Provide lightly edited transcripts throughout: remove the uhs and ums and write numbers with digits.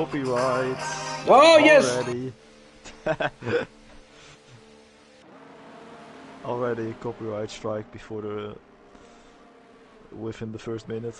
copyright Oh, yes! already. Already copyright strike before the within the first minute.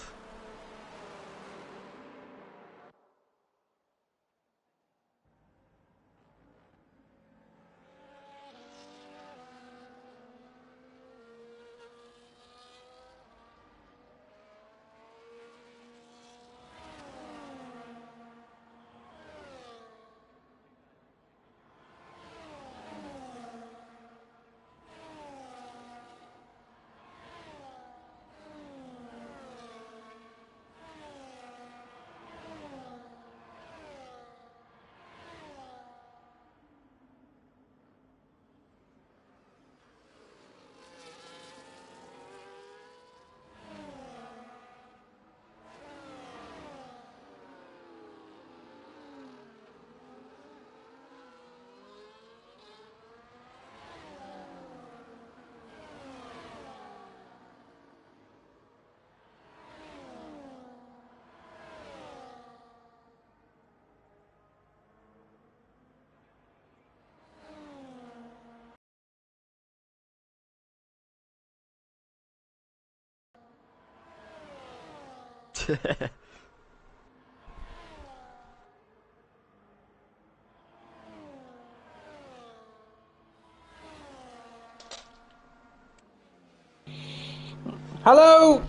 Hello!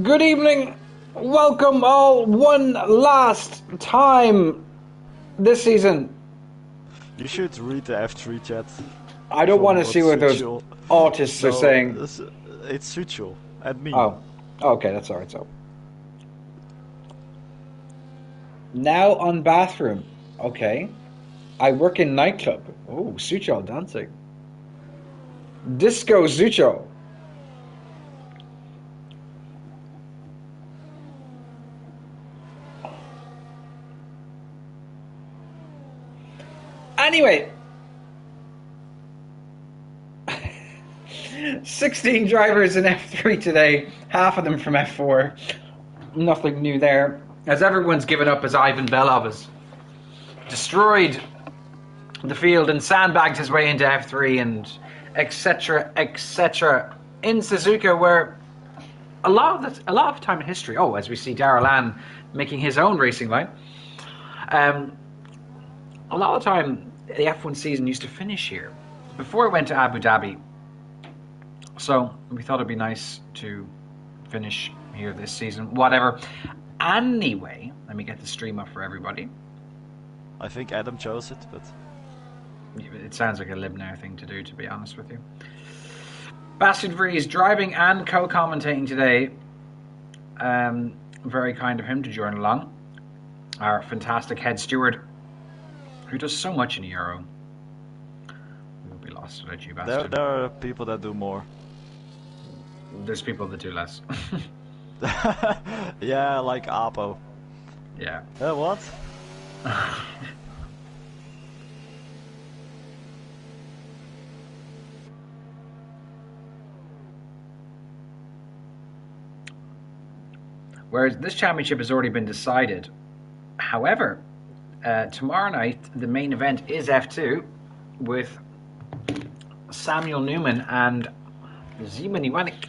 Good evening! Welcome all one last time this season. You should read the F3 chat. I don't want to see what those Sucho. autists are saying. It's Sucho and me. Oh, okay, that's alright, so. Now on bathroom. Okay. I work in nightclub. Oh, Sucho dancing. Disco Sucho. Anyway, 16 drivers in F3 today, half of them from F4. Nothing new there, as everyone's given up as Ivan Belov has destroyed the field and sandbagged his way into F3 and etc. etc. in Suzuka, where a lot of time in history. Oh, as we see Darrell Ann making his own racing line. A lot of time the F1 season used to finish here before it went to Abu Dhabi. So we thought it'd be nice to finish here this season. Whatever. Anyway, let me get the stream up for everybody. I think Adam chose it, but it sounds like a Libnow thing to do, to be honest with you. Bastard Vries driving and co-commentating today. Very kind of him to join along. Our fantastic head steward, who does so much in Ero. We will be lost without you, Bastard. There are people that do more. There's people that do less. Yeah, like Apo. Yeah. What? Whereas this championship has already been decided. However, tomorrow night the main event is F2 with Samuel Newman and Zeman Iwanik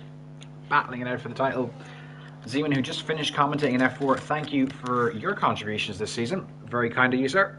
battling it out for the title. Zeman, who just finished commentating in F4, thank you for your contributions this season. Very kind of you, sir.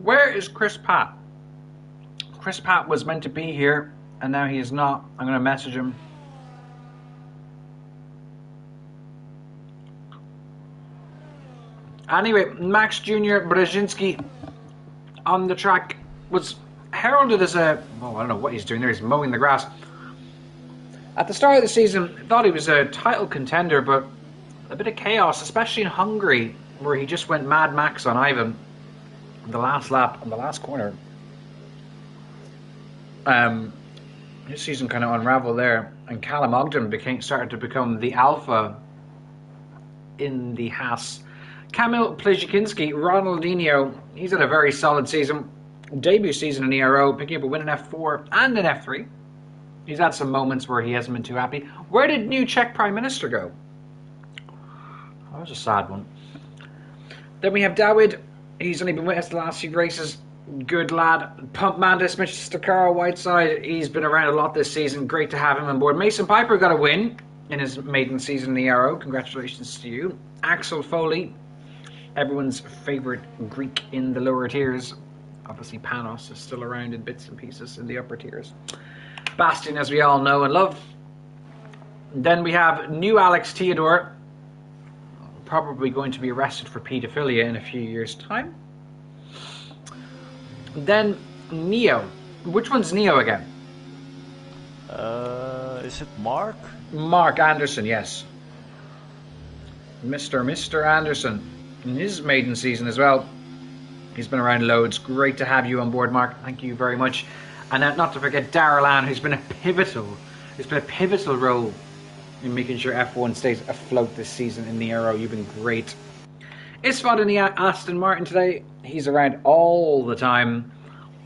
Where is Chris Pratt? Chris Pratt was meant to be here, and now he is not. I'm going to message him. Anyway, Max Jr. Brzezinski on the track was heralded as a... Oh, I don't know what he's doing there. He's mowing the grass. At the start of the season, I thought he was a title contender, but a bit of chaos, especially in Hungary, where he just went Mad Max on Ivan in the last lap, on the last corner. His season kind of unraveled there, and Callum Ogden started to become the alpha in the Haas. Kamil Plzezinski, Ronaldinho, he's had a very solid season. Debut season in Ero, picking up a win in F4 and in F3. He's had some moments where he hasn't been too happy. Where did new Czech Prime Minister go? That was a sad one. Then we have Dawid. He's only been with us the last few races. Good lad. Pump Mandis, Mr. Carl Whiteside. He's been around a lot this season. Great to have him on board. Mason Piper got a win in his maiden season in the Ero. Congratulations to you. Axel Foley, everyone's favourite Greek in the lower tiers. Obviously Panos is still around in bits and pieces in the upper tiers. Bastian, as we all know and love. Then we have new Alex Theodore, probably going to be arrested for paedophilia in a few years' time. Then Neo. Which one's Neo again? Is it Mark? Mark Anderson, yes. Mr. Anderson. In his maiden season as well. He's been around loads. Great to have you on board, Mark. Thank you very much. And not to forget Darrell Ann, who's been a pivotal role in making sure F1 stays afloat this season in the Ero. You've been great. Isfad in the Aston Martin today. He's around all the time.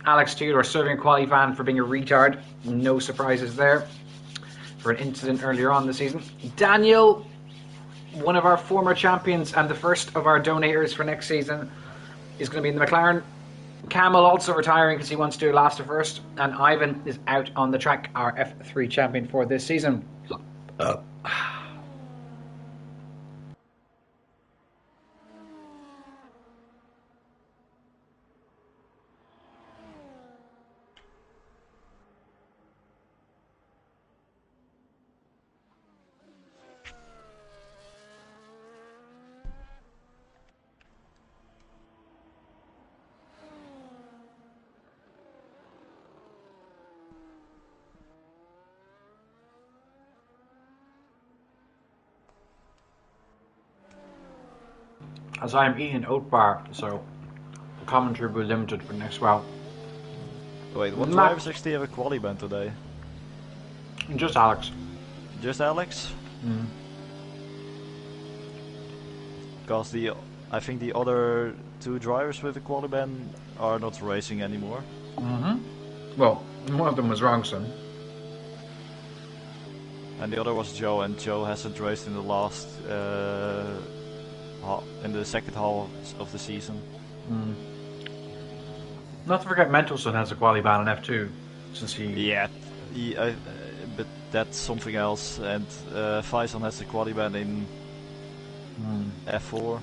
Alex Tudor serving a quali van for being a retard. No surprises there. For an incident earlier on this season. Daniel, one of our former champions and the first of our donators for next season, is going to be in the McLaren. Camel also retiring because he wants to do last to first. And Ivan is out on the track, our F3 champion for this season. As I am eating an oat bar, so the commentary will be limited for the next while. Wait, what drivers actually have a quali ban today? Just Alex. Just Alex? Mm. Because I think the other two drivers with the quali ban are not racing anymore. Mm-hmm. Well, one of them was Wrongson. And the other was Joe, and Joe hasn't raced in the last... in the second half of the season. Mm. Not to forget Mentelson has a quali ban in F2 since he... Yeah, but that's something else, and Faison has a quali ban in F4.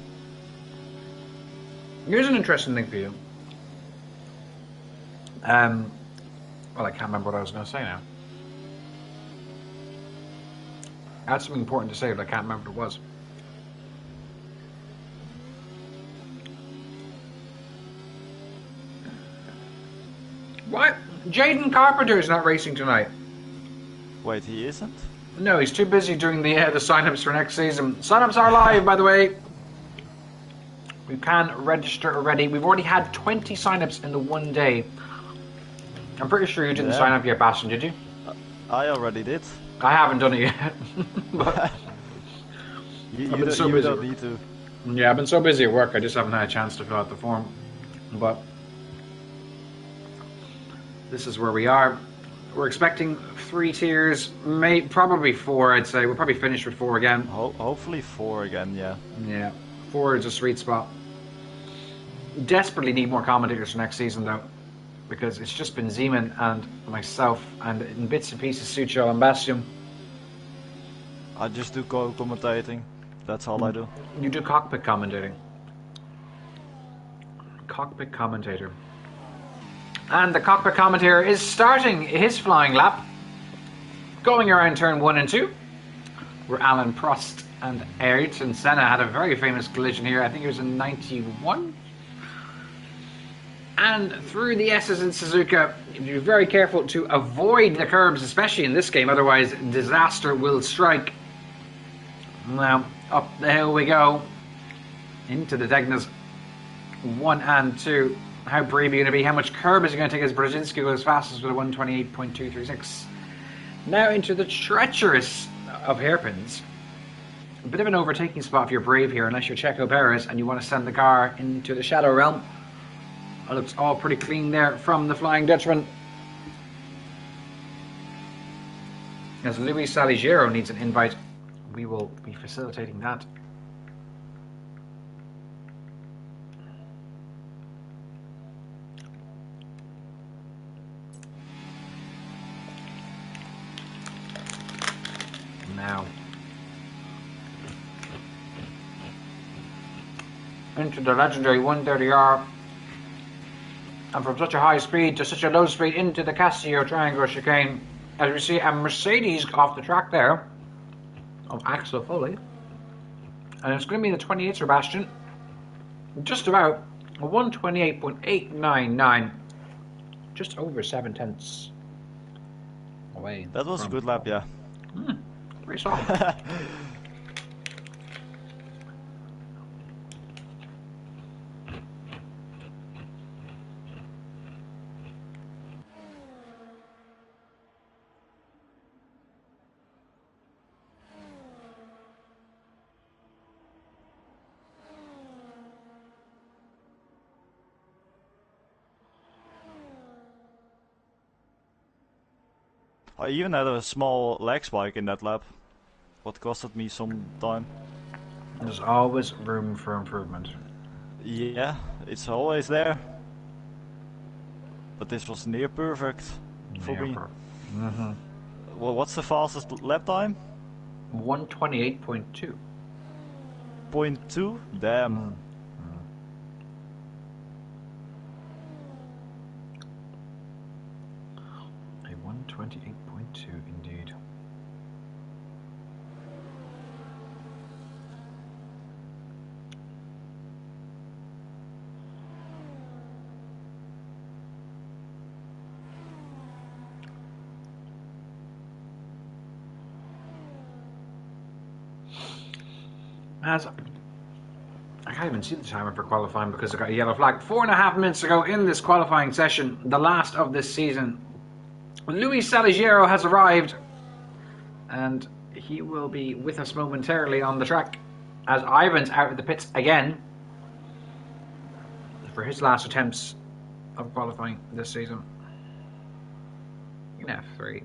Here's an interesting thing for you. Well, I can't remember what I was going to say now. I had something important to say, but I can't remember what it was. What? Jaden Carpenter is not racing tonight. Wait, he isn't? No, he's too busy doing the sign-ups for next season. Sign-ups are live, by the way. You can register already. We've already had 20 sign-ups in the one day. I'm pretty sure you didn't sign up yet, Bastian, did you? I already did. I haven't done it yet. But you don't need to. Yeah, I've been so busy at work, I just haven't had a chance to fill out the form. But this is where we are. We're expecting 3 tiers, probably 4, I'd say. We'll probably finish with 4 again. Hopefully 4 again, yeah. Yeah, 4 is a sweet spot. Desperately need more commentators for next season, though. Because it's just been Zeman and myself, and in bits and pieces, Sucho and Bastian. I just do commentating. That's all I do. You do cockpit commentating. Cockpit commentator. And the cockpit commentator is starting his flying lap. Going around turn 1 and 2. Where Alan Prost and Ayrton Senna had a very famous collision here. I think it was in 91. And through the S's in Suzuka, be very careful to avoid the curbs, especially in this game, otherwise disaster will strike. Now, up the hill we go, into the Degnas 1 and 2. How brave are you going to be? How much curb is he going to take as Brzezinski goes fastest with a 128.236? Now into the treacherous of hairpins. A bit of an overtaking spot if you're brave here, unless you're Checo Perez and you want to send the car into the shadow realm. It looks all pretty clean there from the Flying Dutchman. As Luis Saligero needs an invite, we will be facilitating that. Now into the legendary 130R, and from such a high speed to such a low speed into the Castillo Triangle chicane, as we see a Mercedes off the track there of Axel Foley, and it's going to be the 28 Sebastian, just about a 128.899, just over 7 tenths away. That was a good lap, yeah. Pretty solid. I even had a small leg spike in that lap, what costed me some time. There's always room for improvement. Yeah, it's always there. But this was near perfect for me. Well, what's the fastest lap time? 128.2. 0.2? Damn. A 128.2 indeed. As I can't even see the timer for qualifying because I got a yellow flag. 4.5 minutes ago in this qualifying session, the last of this season, Luis Saligero has arrived, and he will be with us momentarily on the track as Ivan's out of the pits again for his last attempts of qualifying this season in F3.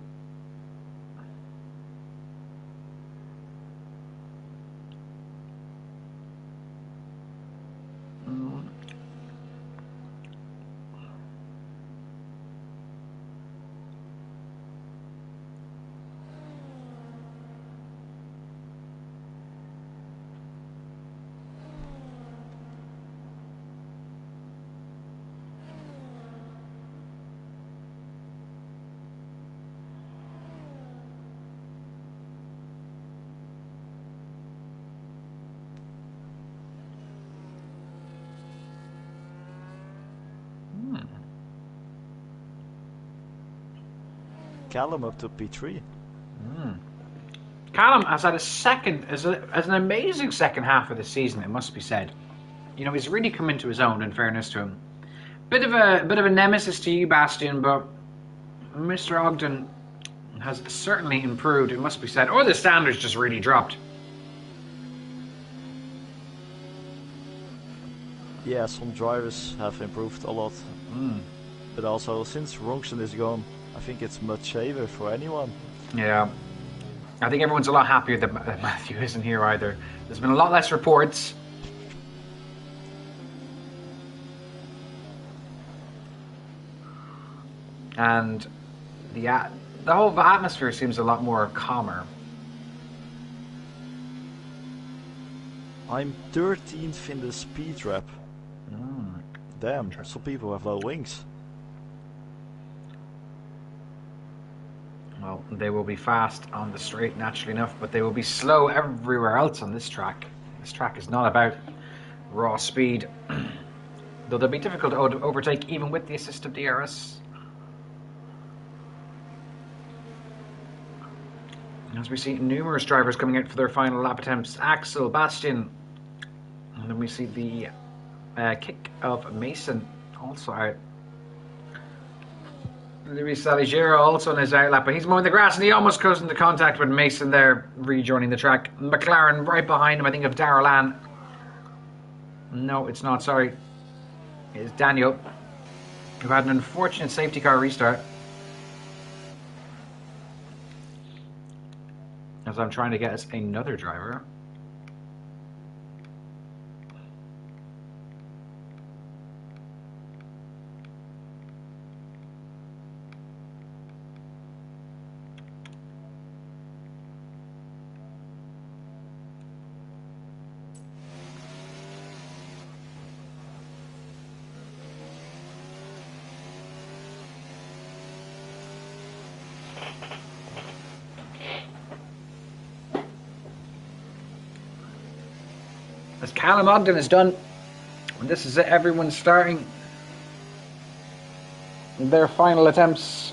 Callum up to P3. Callum has had an amazing second half of the season, it must be said. You know, he's really come into his own, in fairness to him. Bit of a nemesis to you, Bastian, but Mr. Ogden has certainly improved, it must be said. Or the standards just really dropped. Yeah, some drivers have improved a lot. But also, since Rongson is gone, I think it's much safer for anyone. Yeah. I think everyone's a lot happier that Matthew isn't here either. There's been a lot less reports. And the whole atmosphere seems a lot more calmer. I'm 13th in the speed trap. Damn, some people have low wings. Well, They will be fast on the straight, naturally enough, but they will be slow everywhere else on this track. This track is not about raw speed, though they'll be difficult to overtake even with the assist of DRS. As we see numerous drivers coming out for their final lap attempts, Axel, Bastian, and then we see the kick of Mason also out. Luis Saligero also in his outlap, but he's mowing the grass and he almost goes into contact with Mason there, rejoining the track. McLaren right behind him, I think of Darrell Ann. No, it's not, sorry. It's Daniel, who had an unfortunate safety car restart. As I'm trying to get us another driver. As Callum Ogden is done, and this is it, everyone's starting their final attempts.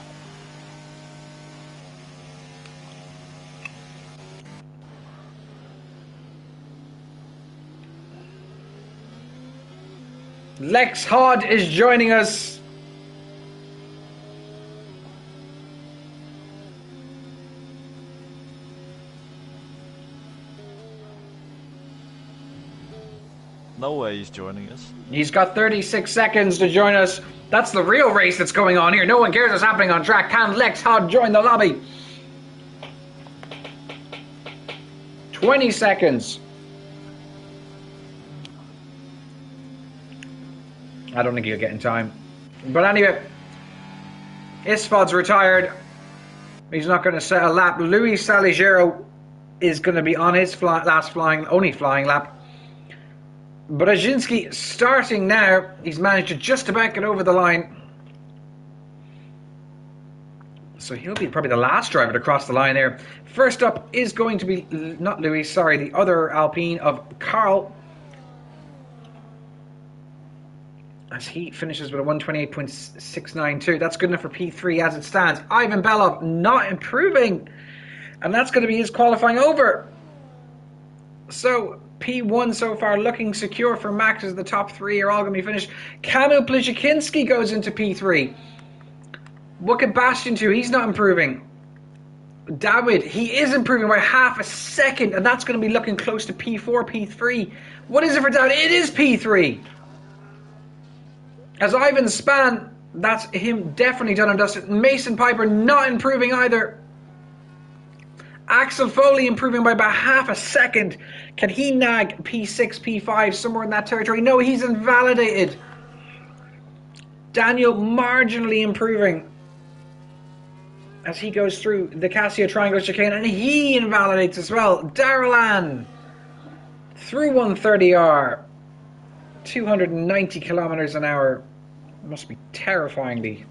Lex Hodd is joining us. No way he's joining us. He's got 36 seconds to join us. That's the real race that's going on here. No one cares what's happening on track. Can Lex Hodd join the lobby? 20 seconds. I don't think he'll get in time. But anyway, Isfod's retired. He's not going to set a lap. Luis Saligero is going to be on his only flying lap. Brzezinski starting now. He's managed to just about get over the line. So he'll be probably the last driver to cross the line there. First up is going to be, not Luis, sorry, the other Alpine of Carl. As he finishes with a 128.692. That's good enough for P3 as it stands. Ivan Belov not improving. And that's going to be his qualifying over. So P1 so far looking secure for Max, as the top three are all going to be finished. Kamil Plizhikinski goes into P3. Look at Bastian too, he's not improving. David, he is improving by half a second, and that's going to be looking close to P4, P3. What is it for David? It is P3. As Ivan Span, that's him definitely done and dusted. Mason Piper not improving either. Axel Foley improving by about half a second. Can he nag P6, P5, somewhere in that territory? No, he's invalidated. Daniel marginally improving as he goes through the Casio Triangle chicane, and he invalidates as well. Darrell Ann through 130R, 290 kilometers an hour. Must be terrifyingly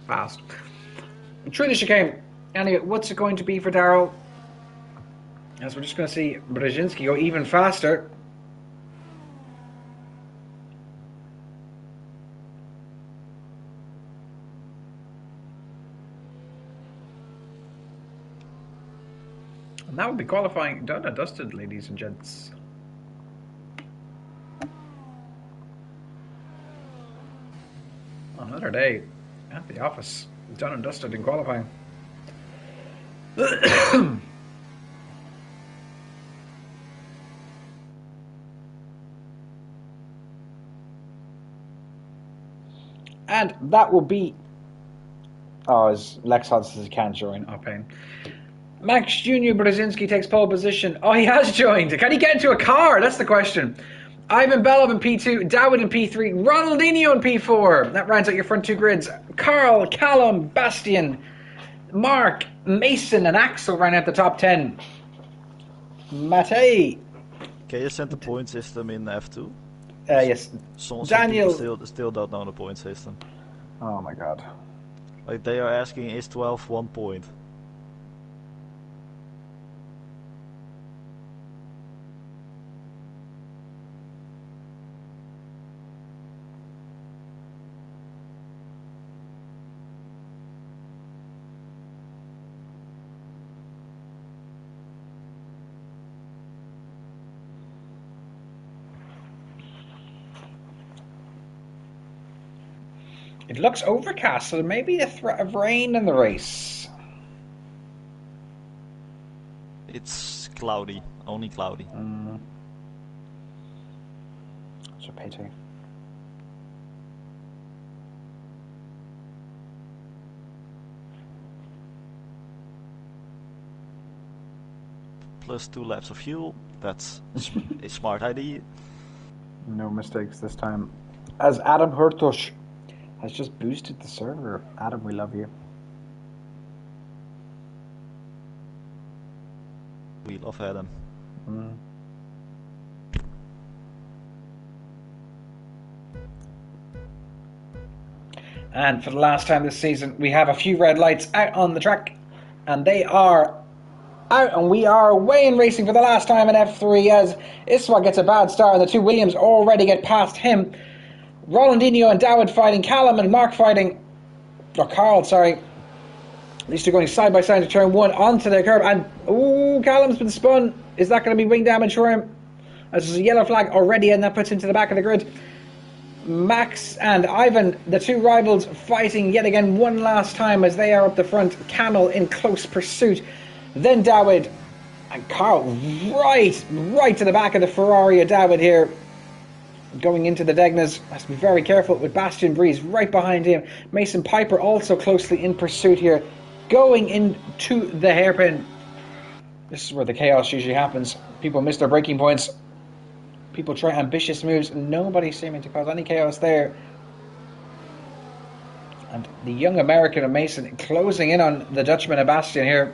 fast. Through the chicane. Anyway, what's it going to be for Darrell? As we're just going to see Brzezinski go even faster. And that would be qualifying done and dusted, ladies and gents. Another day at the office, done and dusted in qualifying. And that will be... Oh, as Lex Hodd says he can't join. Oh, pain. Max Jr. Brzezinski takes pole position. Oh, he has joined. Can he get into a car? That's the question. Ivan Belov in P2, Dawid in P3, Ronaldinho in P4. That rounds out your front two grids. Carl, Callum, Bastian, Mark, Mason and Axel round out the top 10. Matej. Can you send the point system in F2? Yes. Some Daniel. people still don't know the point system. Oh my god. Like they are asking, is 12 1 point? It looks overcast, so there may be a threat of rain in the race. It's cloudy, only cloudy. That's a pity. Plus 2 laps of fuel. That's a smart idea. No mistakes this time. As Adam Hurtosh has just boosted the server. Adam, we love you. We love Adam. And for the last time this season, we have a few red lights out on the track. And they are out, and we are away in racing for the last time in F3 as Iswa gets a bad start, and the two Williams already get past him. Rolandinho and Dawid fighting, Callum and Mark fighting, or Carl, sorry. At least they're going side by side to turn one onto the curb, and Callum's been spun. Is that going to be wing damage for him? As there's a yellow flag already, and that puts him to the back of the grid. Max and Ivan, the two rivals, fighting yet again one last time as they are up the front. Camel in close pursuit. Then Dawid and Carl right to the back of the Ferrari of Dawid here. Going into the Degnas, has to be very careful with Bastian Breeze right behind him. Mason Piper also closely in pursuit here. Going into the hairpin. This is where the chaos usually happens. People miss their braking points. People try ambitious moves. Nobody seeming to cause any chaos there. And the young American of Mason closing in on the Dutchman of Bastian here.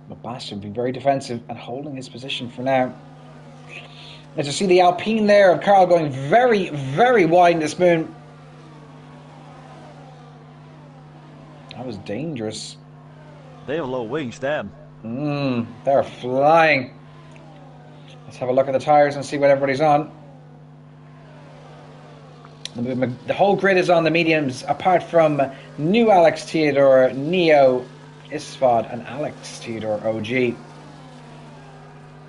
But Bastian being very defensive and holding his position for now. As you see the Alpine there of Carl going very, very wide in the spoon. That was dangerous. They have low wings, damn. They're flying. Let's have a look at the tyres and see what everybody's on. The whole grid is on the mediums, apart from new Alex Theodore, Neo, Isfad, and Alex Theodore OG.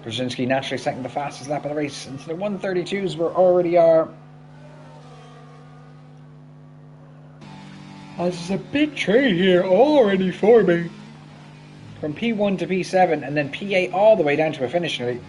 Brzezinski naturally second the fastest lap of the race into the 132s where already are. There's a big tree here already forming. From P1 to P7 and then P8 all the way down to a finish nearly.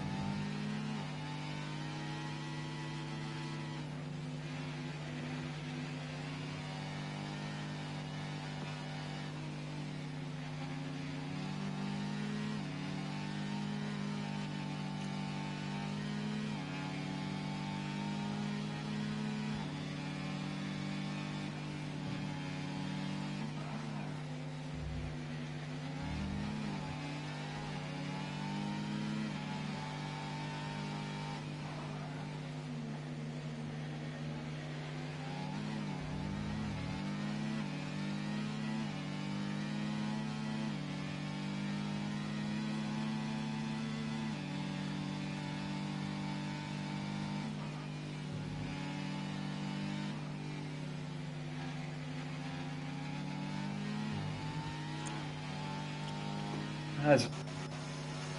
As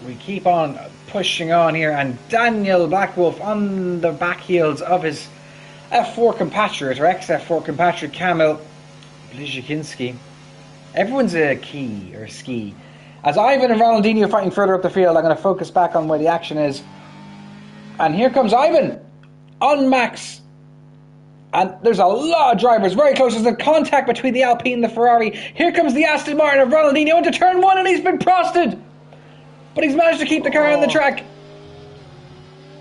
we keep on pushing on here, and Daniel Blackwolf on the back heels of his F4 compatriot, or ex-F4 compatriot, Kamil Blizikinski. Everyone's a key, or ski. As Ivan and Ronaldinho fighting further up the field, I'm going to focus back on where the action is. And here comes Ivan on Max. And there's a lot of drivers very close. There's a contact between the Alpine and the Ferrari. Here comes the Aston Martin of Ronaldinho into turn one, and he's been prosted. But he's managed to keep the car on the track.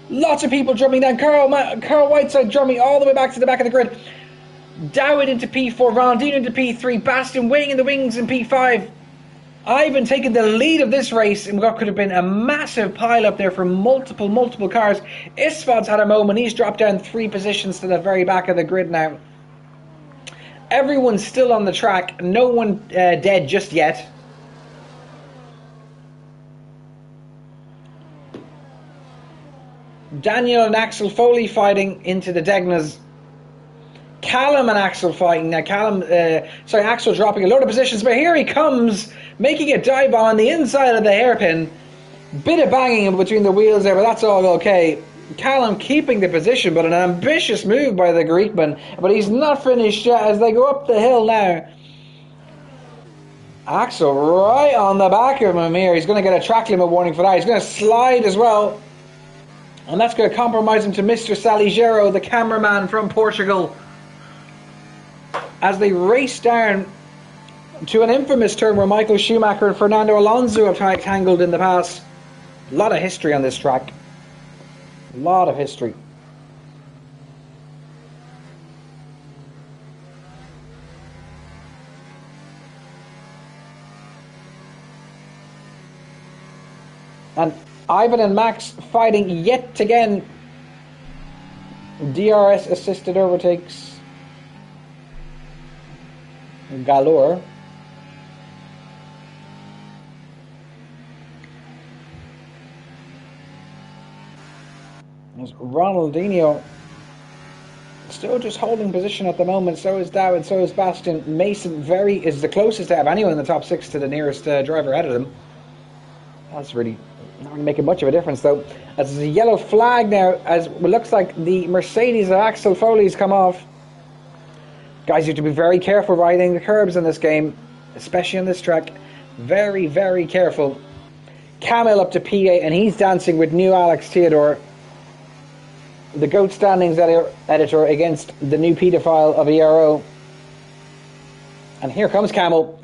Lots of people drumming down. Carl Whiteside drumming all the way back to the back of the grid. Dawid into P4, Ronaldinho into P3, Bastian waiting in the wings in P5. Ivan taking the lead of this race in what could have been a massive pile up there for multiple cars. Isfad's had a moment. He's dropped down 3 positions to the very back of the grid now. Everyone's still on the track. No one dead just yet. Daniel and Axel Foley fighting into the Degnas. Callum and Axel fighting. Now Axel dropping a load of positions, but here he comes, making a dive bomb on the inside of the hairpin. Bit of banging in between the wheels there, but that's all okay. Callum keeping the position, but an ambitious move by the Greekman. But he's not finished yet as they go up the hill now. Axel right on the back of him here. He's going to get a track limit warning for that. He's going to slide as well. And that's going to compromise him to Mr. Saligero, the cameraman from Portugal. As they race down to an infamous turn where Michael Schumacher and Fernando Alonso have tangled in the past. A lot of history on this track. A lot of history. And Ivan and Max fighting yet again. DRS assisted overtakes galore. There's Ronaldinho still just holding position at the moment. So is Dowd, so is Bastian. Mason is the closest to have anyone in the top 6 to the nearest driver ahead of them. That's really not really making much of a difference though. As there's a yellow flag now, as it looks like the Mercedes of Axel Foley's come off. Guys, you have to be very careful riding the curbs in this game, especially on this track. Very, very careful. Camille up to P8, and he's dancing with new Alex Theodore, the GOAT standings editor against the new paedophile of Ero. And here comes Camille.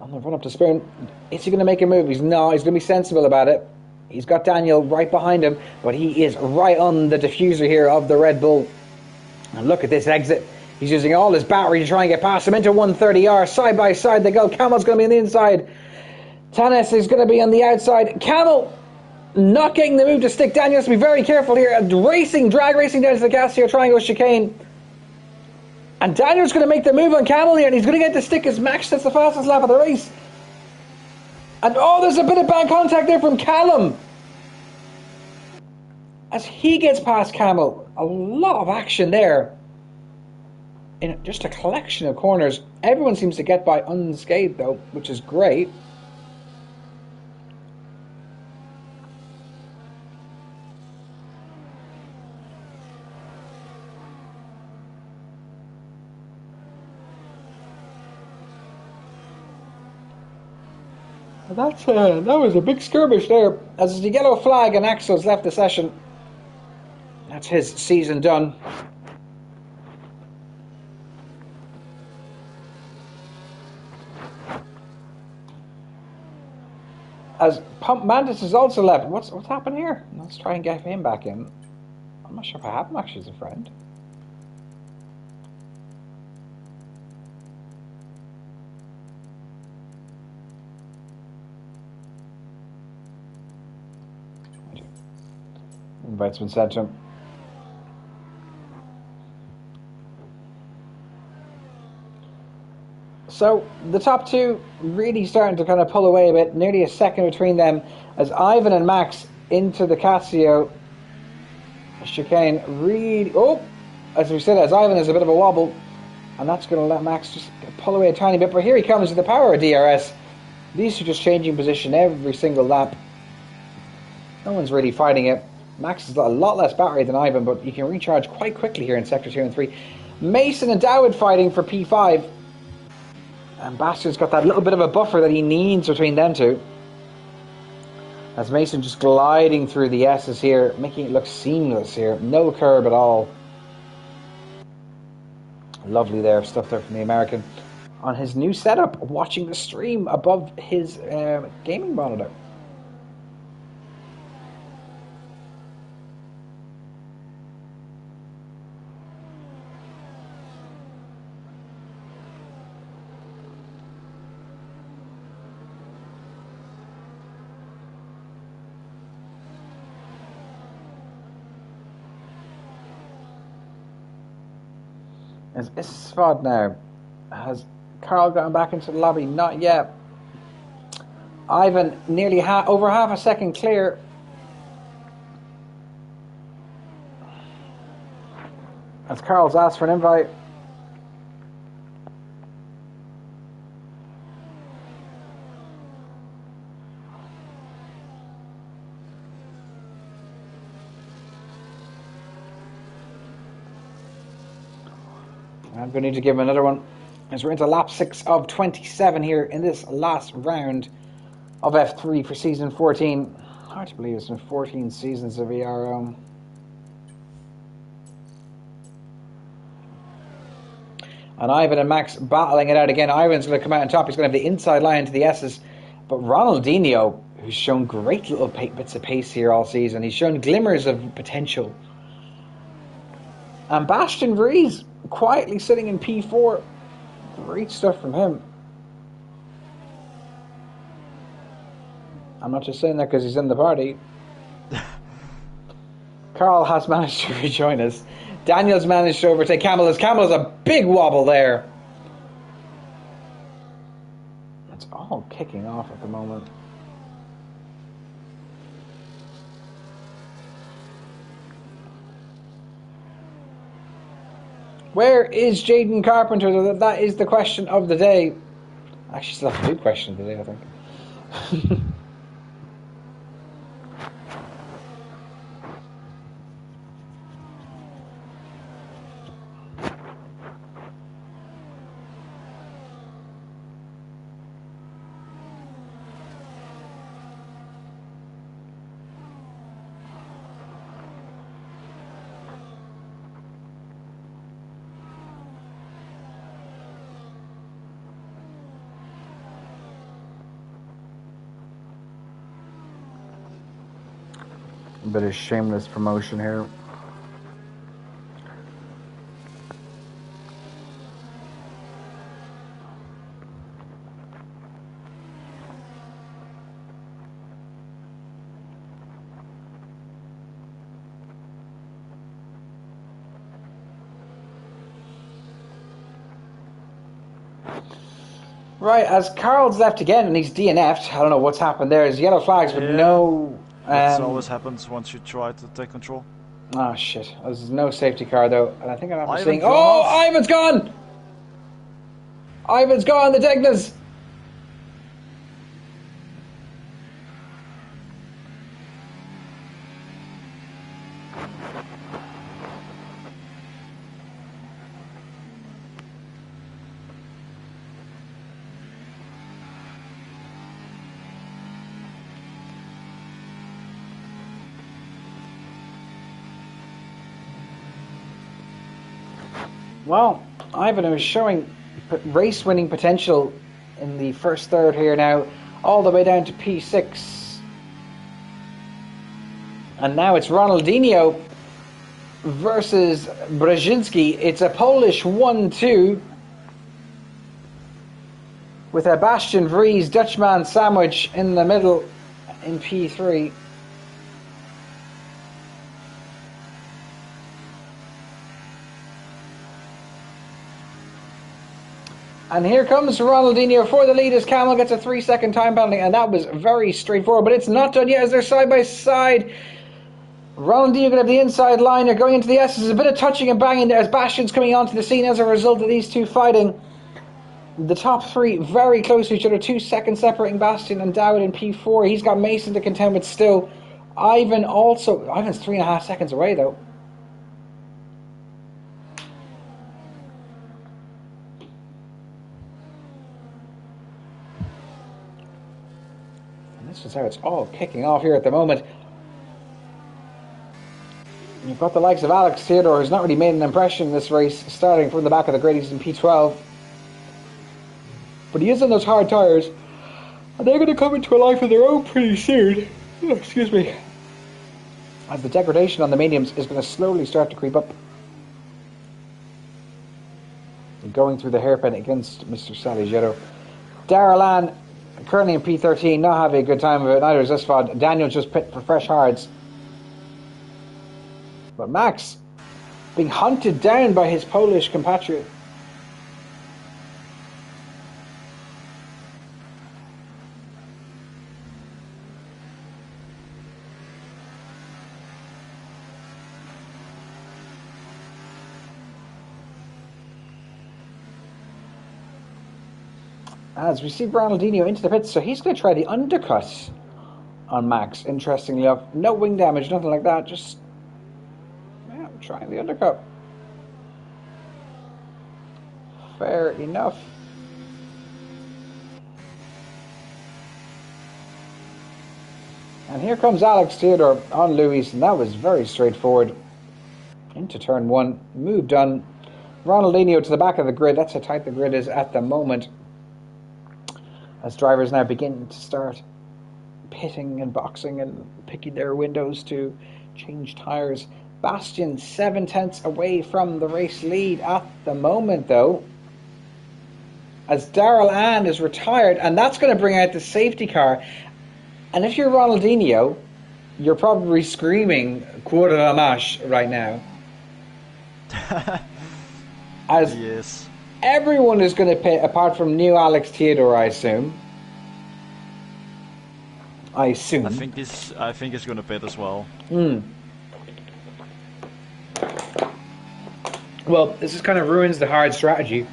On the run up to Spoon. Is he going to make a move? He's not. He's going to be sensible about it. He's got Daniel right behind him, but he is right on the diffuser here of the Red Bull. And look at this exit. He's using all his battery to try and get past him into 130R. Side by side they go. Camel's going to be on the inside. Tanis is going to be on the outside. Camel not getting the move to stick. Daniel has to be very careful here. Drag racing down to the Casio Triangle chicane. And Daniel's going to make the move on Camel here, and he's going to get the stick as Max sets the fastest lap of the race. And oh, there's a bit of bad contact there from Callum. As he gets past Camel, a lot of action there. In just a collection of corners. Everyone seems to get by unscathed though, which is great. That was a big skirmish there. As the yellow flag and Axel's left the session. That's his season done. As Pump Mantis is also left. What's happened here? Let's try and get him back in. I'm not sure if I have him actually as a friend. Invite's been sent to him. So the top two really starting to kind of pull away a bit. Nearly a second between them as Ivan and Max into the Casio chicane. Really, as we said, as Ivan has a bit of a wobble, and that's going to let Max just pull away a tiny bit. But here he comes with the power of DRS. These are just changing position every single lap. No one's really fighting it. Max has got a lot less battery than Ivan, but you can recharge quite quickly here in Sector 2 and 3. Mason and Dowd fighting for P5. And Bastian's got that little bit of a buffer that he needs between them two. As Mason just gliding through the S's here, making it look seamless here. No curb at all. Lovely there, stuff there from the American. On his new setup, watching the stream above his gaming monitor. Is S14 now? Has Carl gotten back into the lobby? Not yet. Ivan nearly over half a second clear. As Carl's asked for an invite. I'm going to need to give him another one, as we're into lap 6 of 27 here in this last round of F3 for season 14. Hard to believe it's been 14 seasons of ERO. And Ivan and Max battling it out again. Ivan's going to come out on top. He's going to have the inside line to the S's. But Ronaldinho, who's shown great little bits of pace here all season, he's shown glimmers of potential. And Bastian Vries quietly sitting in P4. Great stuff from him. I'm not just saying that because he's in the party. Carl has managed to rejoin us. Daniel's managed to overtake Campbell. As Campbell has a big wobble there. It's all kicking off at the moment. Where is Jaden Carpenter? That is the question of the day. Actually, still have a new question of the day, I think. A bit of shameless promotion here. Right, as Carl's left again and he's DNF'd. I don't know what's happened there. There's yellow flags, but no... That always happens once you try to take control. Oh shit, there's no safety car though, and I think I'm after seeing... Oh, Ivan's gone! Ivan's gone, the Degnas! Well, Ivan is showing race-winning potential in the first third here now, all the way down to P6. And now it's Ronaldinho versus Brzezinski. It's a Polish 1-2 with a Bastian Vries Dutchman sandwich in the middle in P3. And here comes Ronaldinho for the lead as Camel gets a 3-second time penalty, and that was very straightforward. But it's not done yet as they're side by side. Ronaldinho going to have the inside line. They're going into the S. There's a bit of touching and banging there as Bastian's coming onto the scene as a result of these two fighting. The top three very close to each other. 2 seconds separating Bastian and Dowd in P4. He's got Mason to contend with still. Ivan's 3.5 seconds away though. This is how it's all kicking off here at the moment. You've got the likes of Alex Theodore, who's not really made an impression in this race, starting from the back of the grid. He's in P12. But he is on those hard tyres, and they're going to come into a life of their own pretty soon. Oh, excuse me. As the degradation on the mediums is going to slowly start to creep up. Going through the hairpin against Mr. Saligero. Darrell currently in P13, not having a good time of it. Neither is S14. Daniel just pit for fresh hards. But Max being hunted down by his Polish compatriot. As we see Ronaldinho into the pits, so he's going to try the undercut on Max. Interestingly enough, no wing damage, nothing like that, just trying the undercut. Fair enough. And here comes Alex Theodore on Luis, and that was very straightforward. Into turn one, moved on. Ronaldinho to the back of the grid. That's how tight the grid is at the moment. As drivers now begin to start pitting and boxing and picking their windows to change tyres. Bastian 7/10 away from the race lead at the moment, though, as Daryl Ann is retired, and that's going to bring out the safety car. And if you're Ronaldinho, you're probably screaming "Quarter la Mash" right now, as yes. Everyone is going to pit apart from new Alex Theodore, I assume. I think he's going to pit as well. Well, this just kind of ruins the hard strategy.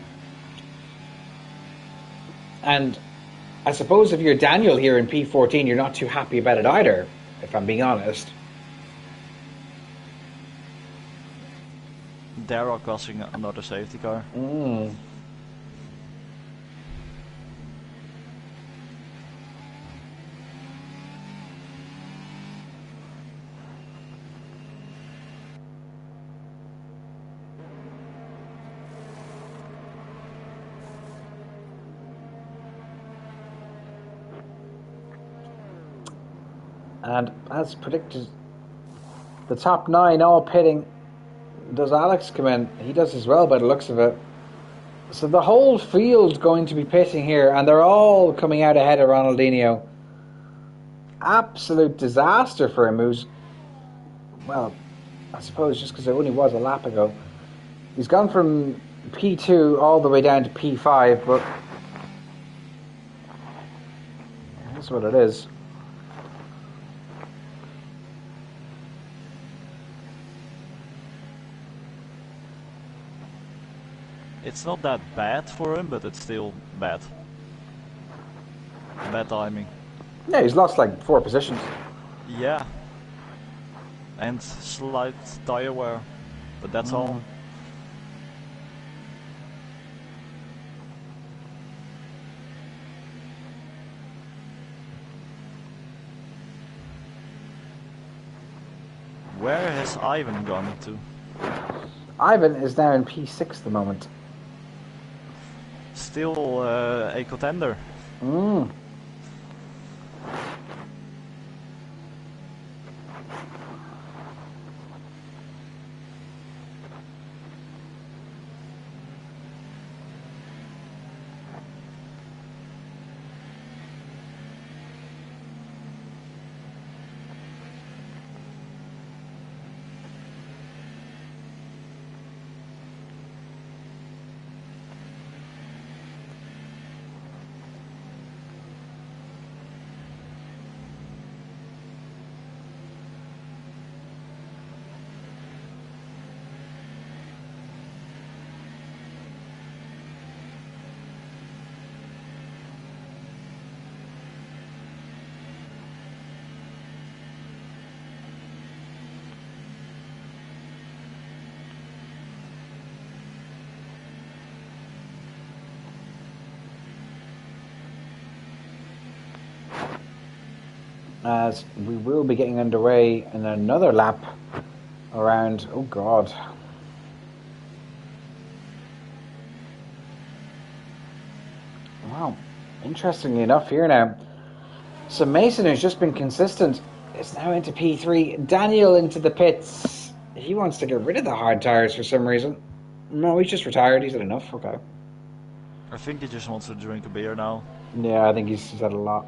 And I suppose if you're Daniel here in P14, you're not too happy about it either, if I'm being honest. Darrow causing another safety car. And as predicted, the top 9 all pitting. Does Alex come in? He does as well by the looks of it. So the whole field's going to be pitting here, and they're all coming out ahead of Ronaldinho. Absolute disaster for him, who's, well, I suppose just because it only was a lap ago. He's gone from P2 all the way down to P5, but that's what it is. It's not that bad for him, but it's still bad. Bad timing. Yeah, he's lost like 4 positions. Yeah. And slight tire wear, but that's all. Where has Ivan gone to? Ivan is now in P6 at the moment. Still a contender. As we will be getting underway in another lap around, oh god, wow, interestingly enough here now, so Mason, who's just been consistent, is now into P3. Daniel into the pits. He wants to get rid of the hard tires for some reason. No, he's just retired. He's had enough. Okay. I think he just wants to drink a beer now. Yeah, I think he's had a lot.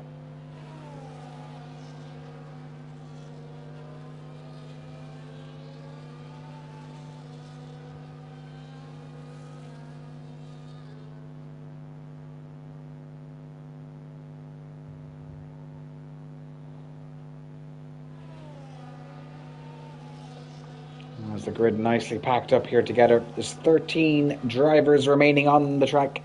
There's the grid nicely packed up here together. There's 13 drivers remaining on the track.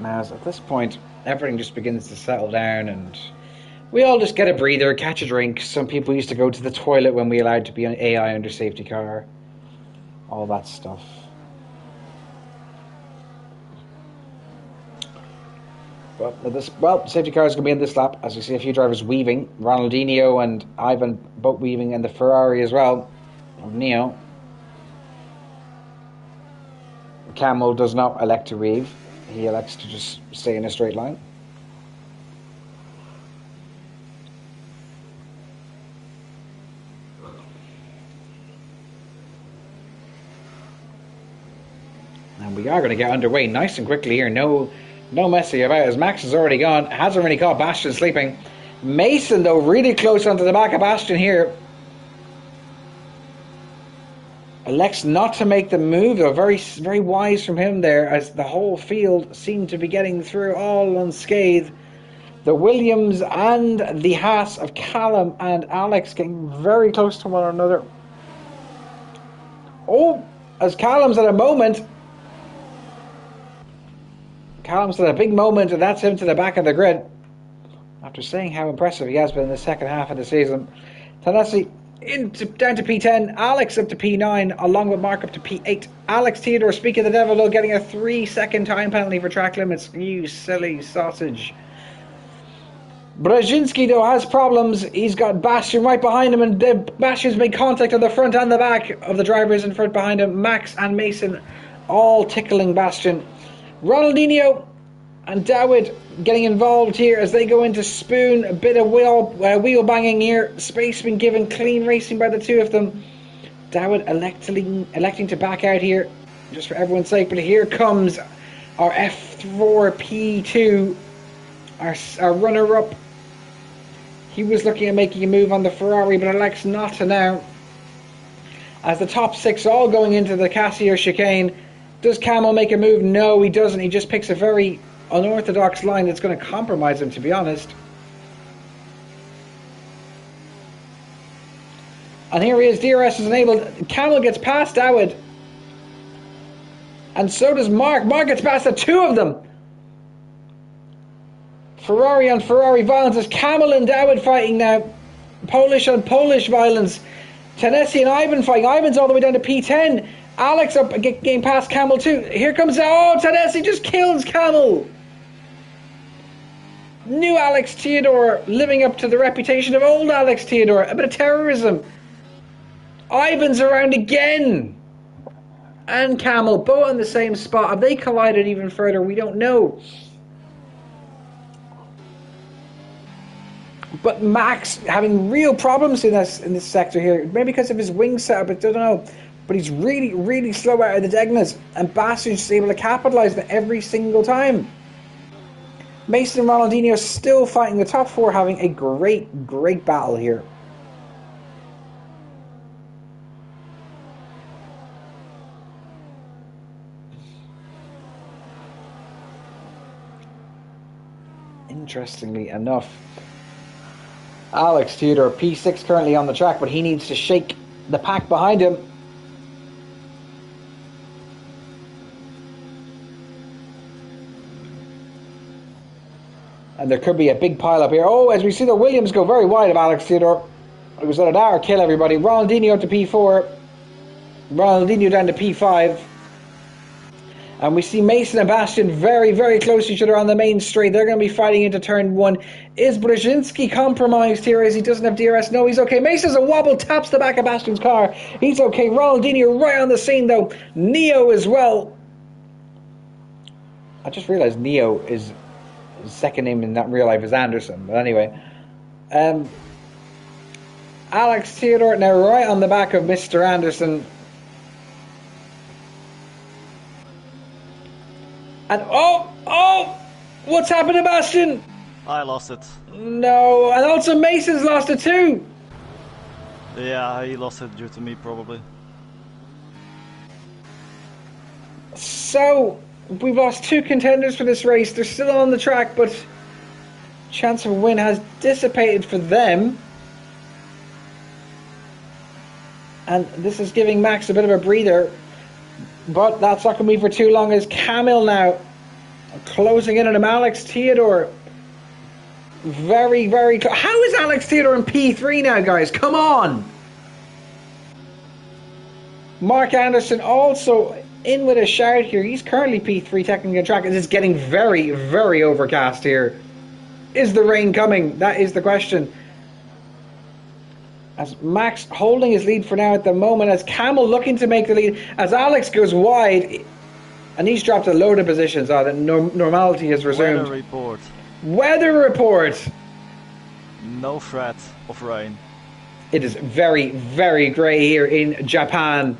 Now, at this point, everything just begins to settle down and we all just get a breather, catch a drink. Some people used to go to the toilet when we allowed to be an AI under safety car. All that stuff. Well, safety car is going to be in this lap, as we see a few drivers weaving. Ronaldinho and Ivan both weaving, and the Ferrari as well of Neo. Camel does not elect to weave. He elects to just stay in a straight line. And we are going to get underway nice and quickly here. No messing about, as Max is already gone. Hasn't really caught Bastian sleeping. Mason, though, really close onto the back of Bastian here. Elects not to make the move, though. Very, very wise from him there, as the whole field seemed to be getting through all unscathed. The Williams and the Haas of Callum and Alex getting very close to one another. Oh, as Callum's at a moment. Callum's at a big moment, and that's him to the back of the grid. After saying how impressive he has been in the second half of the season. Tanasi down to P10, Alex up to P9, along with Mark up to P8. Alex Theodore, speaking of the devil, though, getting a 3-second time penalty for track limits. You silly sausage. Brzezinski, though, has problems. He's got Bastian right behind him, and Bastian's made contact on the front and the back of the drivers in front behind him. Max and Mason all tickling Bastian. Ronaldinho and Dawid getting involved here as they go into spoon. A bit of wheel banging here. Space being given, clean racing by the two of them. Dawid electing to back out here, just for everyone's sake. But here comes our F4 P2, our runner-up. He was looking at making a move on the Ferrari, but elects not to now. As the top six all going into the Casio chicane. Does Camel make a move? No, he doesn't. He just picks a very unorthodox line that's going to compromise him, to be honest. And here he is. DRS is enabled. Camel gets past Dawid. And so does Mark. Mark gets past the two of them. Ferrari on Ferrari violence. As Camel and Dawid fighting now. Polish on Polish violence. Tennessee and Ivan fighting. Ivan's all the way down to P10. Alex up getting past Camel too. Here comes Tennessee just kills Camel. New Alex Theodore living up to the reputation of old Alex Theodore. A bit of terrorism. Ivan's around again. And Camel both on the same spot. Have they collided even further? We don't know. But Max having real problems in this sector here. Maybe because of his wing setup, I don't know. But he's really, really slow out of the Degnas. And Bastian's able to capitalise on it every single time. Mason and Ronaldinho still fighting the top four, having a great, great battle here. Interestingly enough, Alex Theodore, P6 currently on the track, but he needs to shake the pack behind him. And there could be a big pile up here. Oh, as we see the Williams go very wide of Alex Theodore. It was an hour kill, everybody. Ronaldinho up to P4. Ronaldinho down to P5. And we see Mason and Bastian very, very close to each other on the main straight. They're going to be fighting into turn 1. Is Brzezinski compromised here as he doesn't have DRS? No, he's okay. Mason's a wobble, taps the back of Bastian's car. He's okay. Ronaldinho right on the scene, though. Neo as well. I just realised Neo is his second name in that real life is Anderson. But anyway. Alex Theodore now right on the back of Mr. Anderson. And what's happened to Bastian? I lost it. No, and also Mason's lost it too. Yeah, he lost it due to me probably. So, we've lost 2 contenders for this race. They're still on the track, but chance of a win has dissipated for them. And this is giving Max a bit of a breather. But that's not going to be for too long as Camille now closing in on him. Alex Theodore. Very, very close. How is Alex Theodore in P3 now, guys? Come on! Mark Anderson also in with a shout here. He's currently P3 technically on track. It's getting very, very overcast here. Is the rain coming? That is the question. As Max holding his lead for now at the moment, as Camel looking to make the lead, as Alex goes wide, and he's dropped a load of positions. The normality has resumed. Weather report. Weather report. No threat of rain. It is very, very grey here in Japan.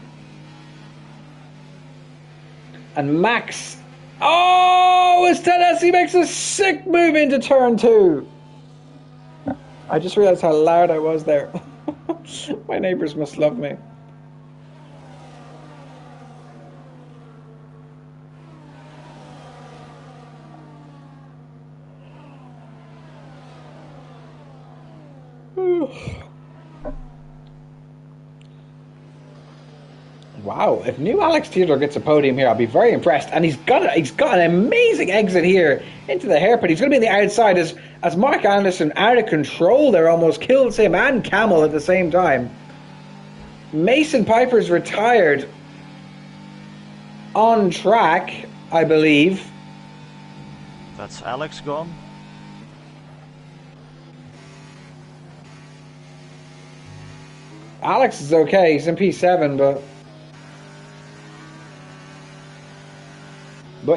And Max, as Tennessee makes a sick move into turn 2. I just realised how loud I was there. My neighbours must love me. Wow, if new Alex Theodore gets a podium here, I'll be very impressed. And he's got an amazing exit here into the hairpin. He's going to be on the outside as Mark Anderson, out of control there, almost kills him and Camel at the same time. Mason Piper's retired on track, I believe. That's Alex gone. Alex is okay, he's in P7, but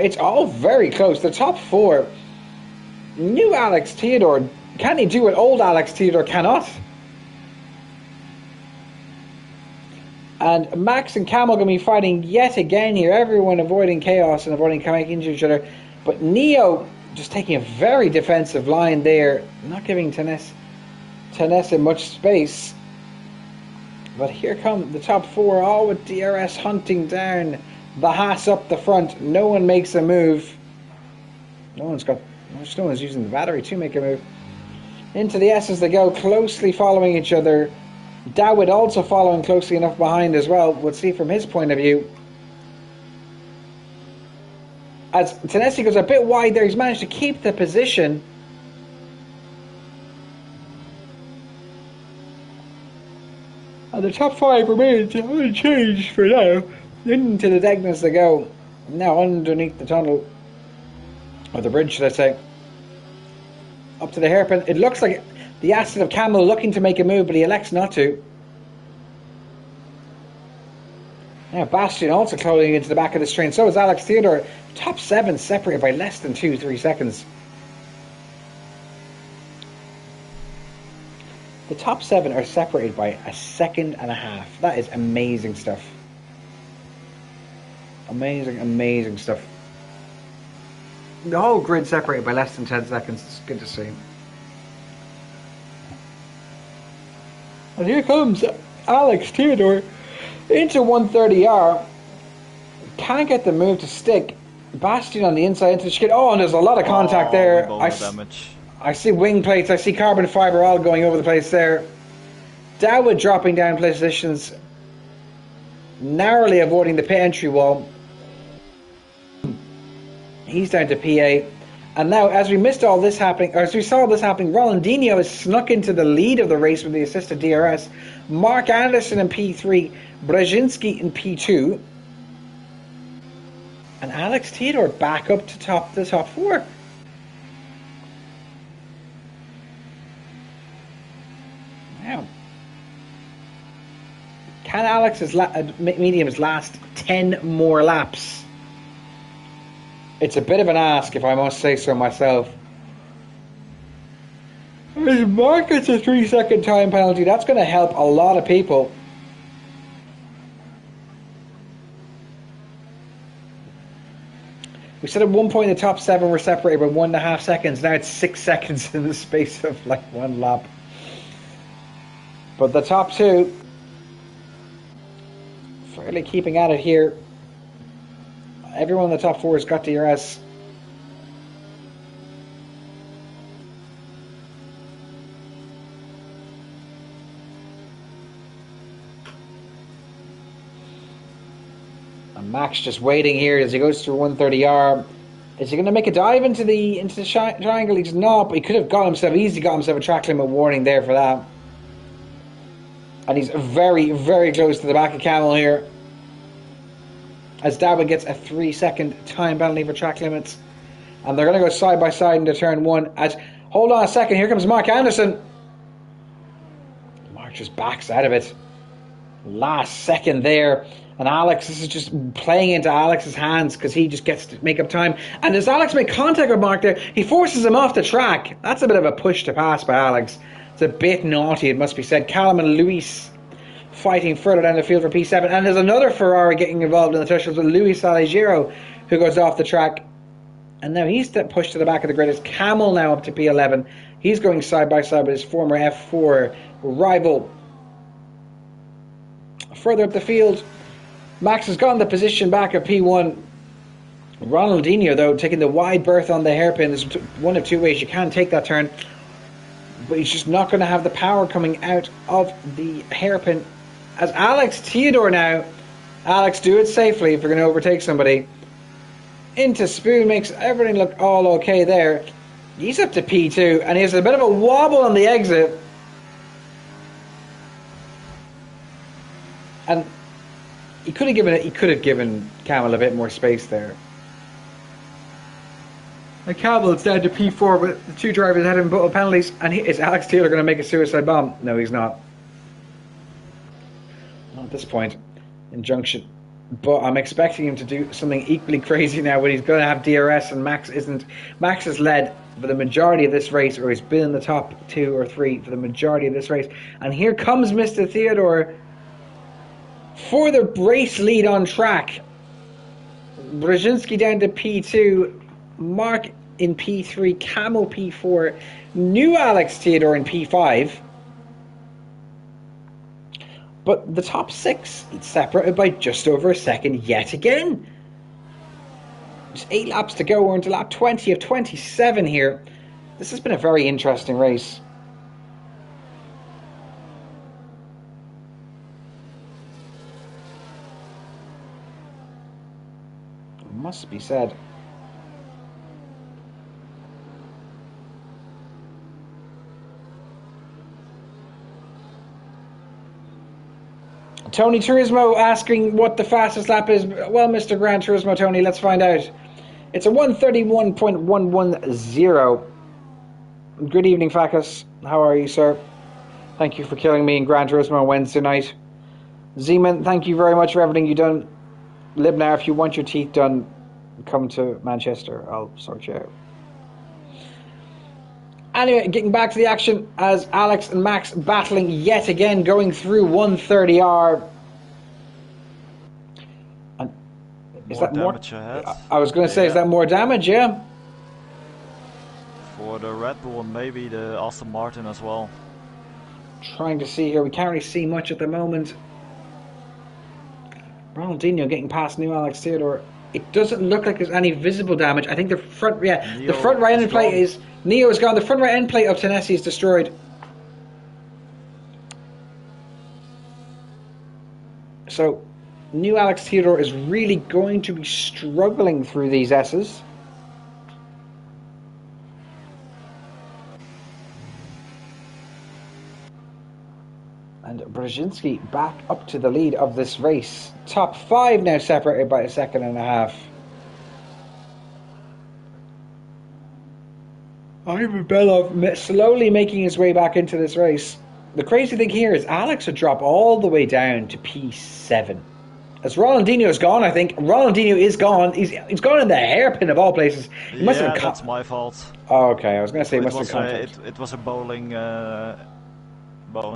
it's all very close. The top 4. New Alex Theodore, can he do what old Alex Theodore cannot? And Max and Camel going to be fighting yet again here. Everyone avoiding chaos and avoiding coming into each other. But Neo just taking a very defensive line there, not giving Tennessee much space. But here come the top 4, all with DRS hunting down the Haas up the front. No one makes a move. No one's using the battery to make a move. Into the S as they go, closely following each other. Dawid also following closely enough behind as well. We'll see from his point of view. As Tennessee goes a bit wide there, he's managed to keep the position. And the top 5 remains unchanged for now. Into the Degnas they go. Now underneath the tunnel. Or the bridge, should I say. Up to the hairpin. It looks like the asset of Camel looking to make a move, but he elects not to. Now Bastian also closing into the back of the train. So is Alex Theodore. Top 7 separated by less than 2-3 seconds. The top 7 are separated by a second and a half. That is amazing stuff. Amazing, amazing stuff. The whole grid separated by less than 10 seconds. It's good to see. And here comes Alex Theodore into 130R. Can't get the move to stick. Bastian on the inside into the skid. And there's a lot of contact there. I see wing plates, I see carbon fibre all going over the place there. Dawid dropping down positions, narrowly avoiding the pit entry wall. He's down to PA. And now, as we missed all this happening, or as we saw this happening, Rolandinho has snuck into the lead of the race with the assisted DRS. Mark Anderson in P3, Brzezinski in P2, and Alex Theodore back up to the top four. Now, can Alex's mediums last 10 more laps? It's a bit of an ask, if I must say so myself. If Mark gets a 3-second time penalty, that's going to help a lot of people. We said at one point the top 7 were separated by 1.5 seconds. Now it's 6 seconds in the space of like one lap. But the top 2 fairly keeping at it here. Everyone in the top 4 has got DRS. And Max just waiting here as he goes through 130R. Is he going to make a dive into the triangle? He's not, but he could have easily got himself a track limit warning there for that. And he's very, very close to the back of Camel here, as Darwin gets a 3-second time penalty for track limits. And they're going to go side by side into turn 1. Hold on a second, here comes Mark Anderson. Mark just backs out of it. Last second there. And Alex, this is just playing into Alex's hands because he just gets to make up time. And as Alex make contact with Mark there, he forces him off the track. That's a bit of a push to pass by Alex. It's a bit naughty, it must be said. Callum and Luis fighting further down the field for P7, and there's another Ferrari getting involved in the touches with Luis Alejero, who goes off the track, and now he's pushed to the back of the grid. It's Camel now up to P11. He's going side by side with his former F4 rival. Further up the field, Max has gotten the position back at P1. Ronaldinho, though, taking the wide berth on the hairpin. There's one of two ways you can take that turn, but he's just not going to have the power coming out of the hairpin. As Alex Theodore now, Alex, do it safely if you're going to overtake somebody. Into Spoon, makes everything look all okay there. He's up to P2, and he has a bit of a wobble on the exit. And he could have given Camel a bit more space there. And Campbell's down to P4 with the 2 drivers ahead of him, both penalties. And is Alex Taylor going to make a suicide bomb? No, he's not. Not at this point in Junction. But I'm expecting him to do something equally crazy now when he's going to have DRS and Max isn't. Max has led for the majority of this race, or he's been in the top 2 or 3 for the majority of this race. And here comes Mr. Theodore for the race lead on track. Brzezinski down to P2. Mark in P3, Camel P4, new Alex Theodore in P5. But the top 6 separated by just over a second yet again. Just 8 laps to go. We're into lap 20 of 27 here. This has been a very interesting race. It must be said. Tony Turismo asking what the fastest lap is. Well, Mr. Gran Turismo Tony, let's find out. It's a 1:31.110. Good evening, Facus. How are you, sir? Thank you for killing me in Gran Turismo on Wednesday night. Zeman, thank you very much for everything you've done. Libnar, if you want your teeth done, come to Manchester. I'll sort you out. Anyway, getting back to the action as Alex and Max battling yet again, going through 130R. And is that more damage ahead? I was going to say, is that more damage? Yeah. For the Red Bull and maybe the Aston Martin as well. Trying to see here, we can't really see much at the moment. Ronaldinho getting past new Alex Theodore. It doesn't look like there's any visible damage. I think the front, the front right end plate is. Neo is gone. The front right end plate of Tennessee is destroyed. So, new Alex Theodore is really going to be struggling through these S's. And Brzezinski back up to the lead of this race. Top 5 now separated by a second and a half. Ivan Belov slowly making his way back into this race. The crazy thing here is Alex would drop all the way down to P7. As Rolandinho is gone, I think. Rolandinho is gone. He's gone in the hairpin of all places. He must have that's my fault. Oh, okay. I was going to say he must have contact. It was a bowling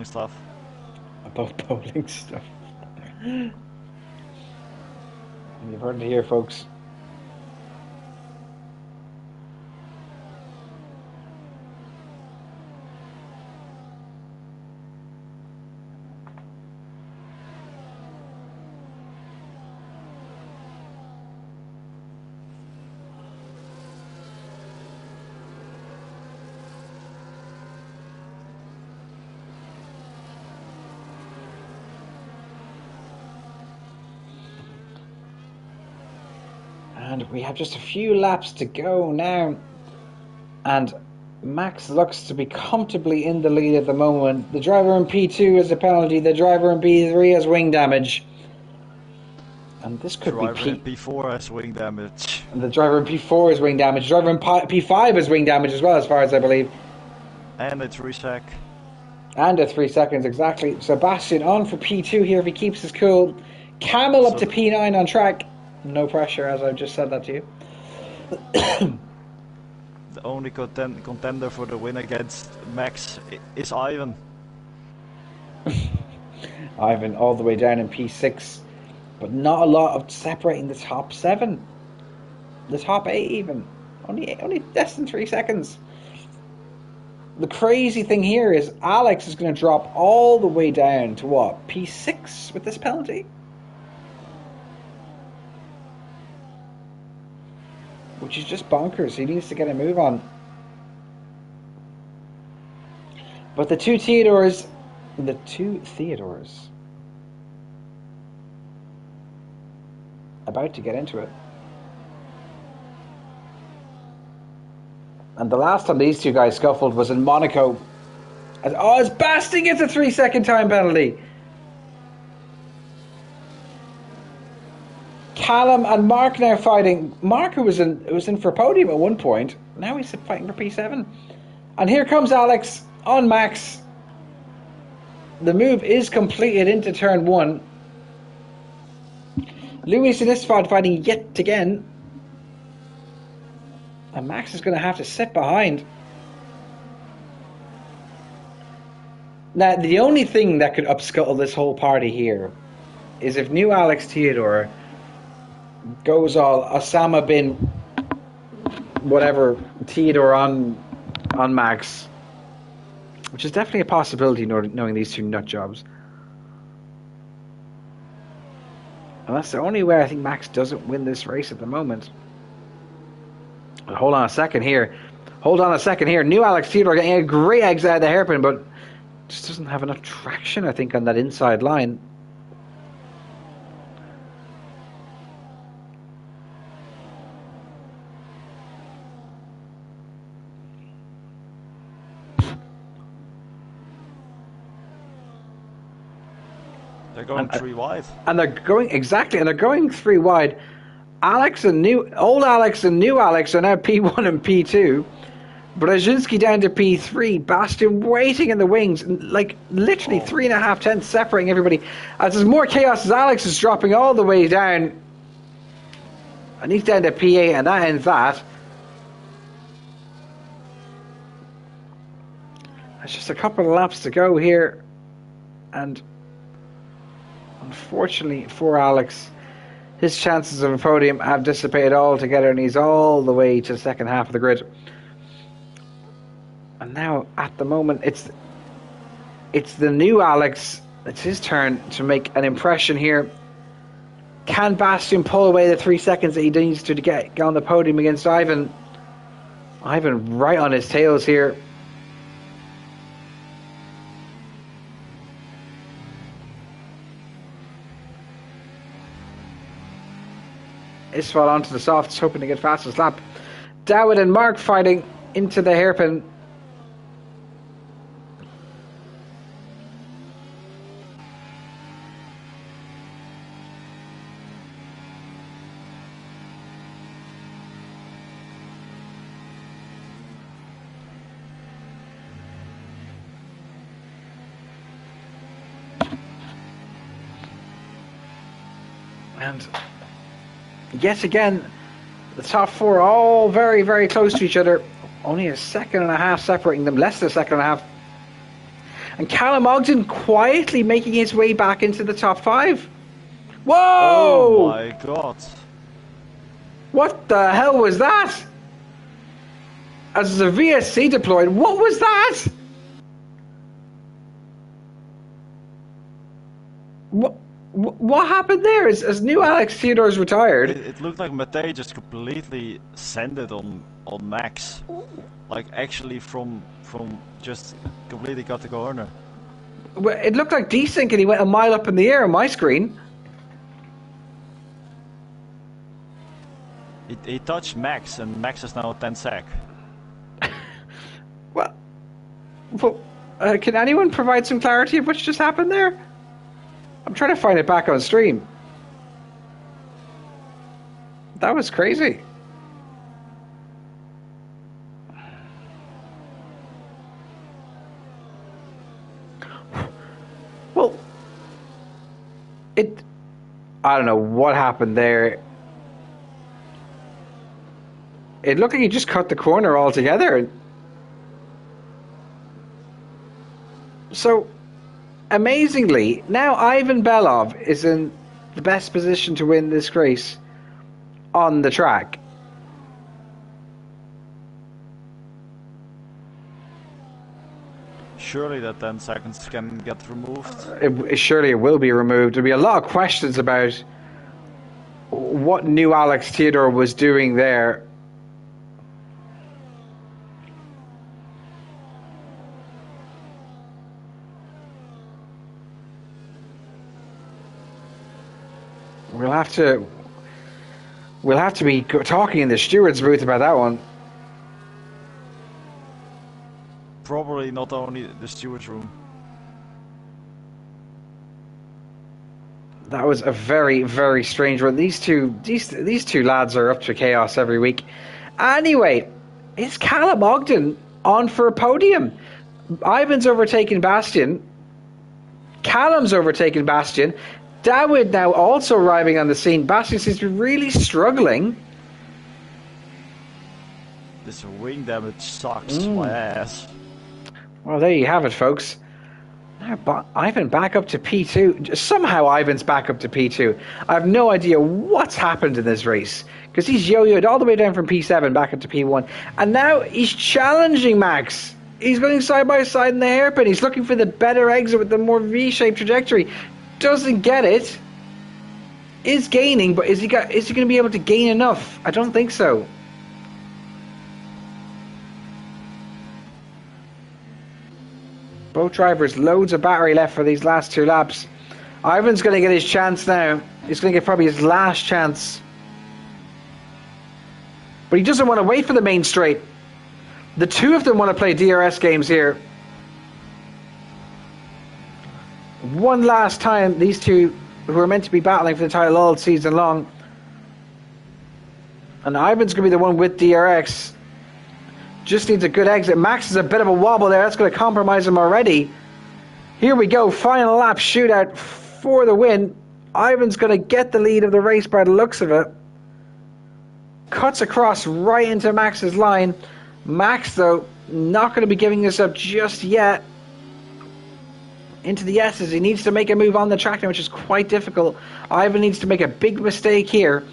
stuff. About bowling stuff. You've heard it here, folks. And we have just a few laps to go now. And Max looks to be comfortably in the lead at the moment. The driver in P2 has a penalty. The driver in P3 has wing damage. And this could be P4 has wing damage. And the driver in P4 has wing damage. The driver in P5 has wing damage as well, as far as I believe. And a 3 sec. And a 3 seconds, exactly. Sebastian on for P2 here if he keeps his cool. Camel up to P9 on track. No pressure, as I've just said that to you. The only contender for the win against Max is Ivan. Ivan all the way down in P6. But not a lot of separating the top 7. The top 8 even. Only less than 3 seconds. The crazy thing here is Alex is going to drop all the way down to what? P6 with this penalty? Which is just bonkers. He needs to get a move on. But the two Theodores about to get into it. And the last time these two guys scuffled was in Monaco. As Basting gets a 3 second time penalty. Callum and Mark now fighting. Mark, who was in for a podium at one point, now he's fighting for P7. And here comes Alex on Max. The move is completed into turn 1. Luis in this spot fighting yet again. And Max is going to have to sit behind. Now, the only thing that could upscuttle this whole party here is if new Alex Theodore goes all Osama bin whatever Theodore on Max, which is definitely a possibility knowing these two nut jobs. And that's the only way I think Max doesn't win this race at the moment. But hold on a second here. New Alex Theodore getting a great exit out of the hairpin, but just doesn't have enough traction, I think, on that inside line. They're going 3 wide. And they're going 3 wide. Old Alex and new Alex are now P1 and P2. Brzezinski down to P3. Bastian waiting in the wings. Like, literally 3.5 tenths separating everybody. As there's more chaos as Alex is dropping all the way down. And he's down to P8, and that ends that. There's just a couple of laps to go here. And unfortunately for Alex, his chances of a podium have dissipated altogether, and he's all the way to the second half of the grid. And now, at the moment, it's the new Alex. It's his turn to make an impression here. Can Bastian pull away the 3 seconds that he needs to get on the podium against Ivan? Ivan right on his tails here. Isfal onto the softs, hoping to get fastest lap. Dawid and Mark fighting into the hairpin. And yet again, the top four are all very, very close to each other. Only a second and a half separating them, less than a second and a half. And Callum Ogden quietly making his way back into the top five. Whoa! Oh my god. What the hell was that? As the VSC deployed, what was that? What happened there? As new Alex Theodore's retired. It looked like Matej just completely sanded on Max. Like actually from just completely got the corner. Well, it looked like desync and he went a mile up in the air on my screen. He touched Max and Max is now 10 sec. Well, can anyone provide some clarity of what's just happened there? I'm trying to find it back on stream. That was crazy. Well, I don't know what happened there. It looked like he just cut the corner altogether. So, amazingly, now Ivan Belov is in the best position to win this race on the track. Surely that 10 seconds can get removed. Surely it will be removed. There'll be a lot of questions about what new Alex Theodore was doing there. We'll have to be talking in the steward's booth about that one. Probably not only the steward's room. That was a very, very strange one. These two lads are up to chaos every week. Anyway, it's Callum Ogden on for a podium. Ivan's overtaken Bastian. Callum's overtaken Bastian. Dawood now also arriving on the scene. Bastian seems to be really struggling. This wing damage sucks my ass. Well, there you have it, folks. Now, Ivan back up to P2. Somehow Ivan's back up to P2. I have no idea what's happened in this race, because he's yo-yoed all the way down from P7 back up to P1. And now he's challenging Max. He's going side by side in the hairpin. He's looking for the better exit with the more V-shaped trajectory. Doesn't get it. Is gaining, but is he going to be able to gain enough? I don't think so. Both drivers, loads of battery left for these last two laps. Ivan's going to get his chance now. He's going to get probably his last chance. But he doesn't want to wait for the main straight. The two of them want to play DRS games here. One last time, these two who are meant to be battling for the title all season long. And Ivan's going to be the one with DRX. Just needs a good exit. Max is a bit of a wobble there. That's going to compromise him already. Here we go. Final lap shootout for the win. Ivan's going to get the lead of the race by the looks of it. Cuts across right into Max's line. Max, though, not going to be giving this up just yet. Into the S's. He needs to make a move on the track now, which is quite difficult. Ivan needs to make a big mistake here.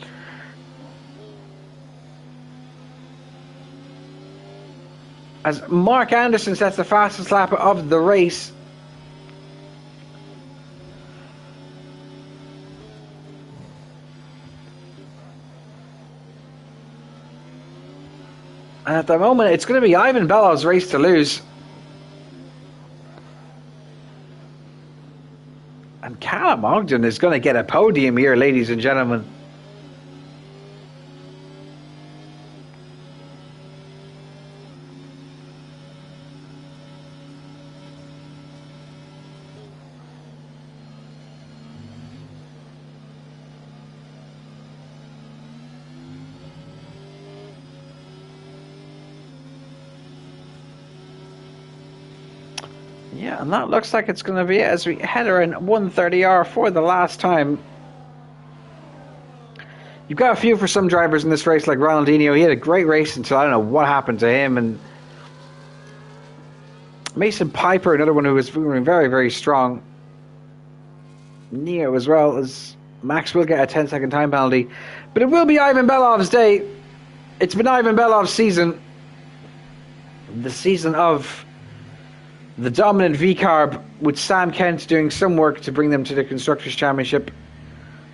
As Mark Anderson sets the fastest lap of the race. And at the moment, it's going to be Ivan Belov's race to lose. And Callum Ogden is going to get a podium here, ladies and gentlemen. Yeah, and that looks like it's going to be it as we head around 130R for the last time. You've got a few for some drivers in this race, like Ronaldinho. He had a great race until I don't know what happened to him. And Mason Piper, another one who was moving very, very strong. Neo as well, as Max will get a 10-second time penalty. But it will be Ivan Belov's day. It's been Ivan Belov's season. The season of the dominant V-Carb, with Sam Kent doing some work to bring them to the Constructors' Championship.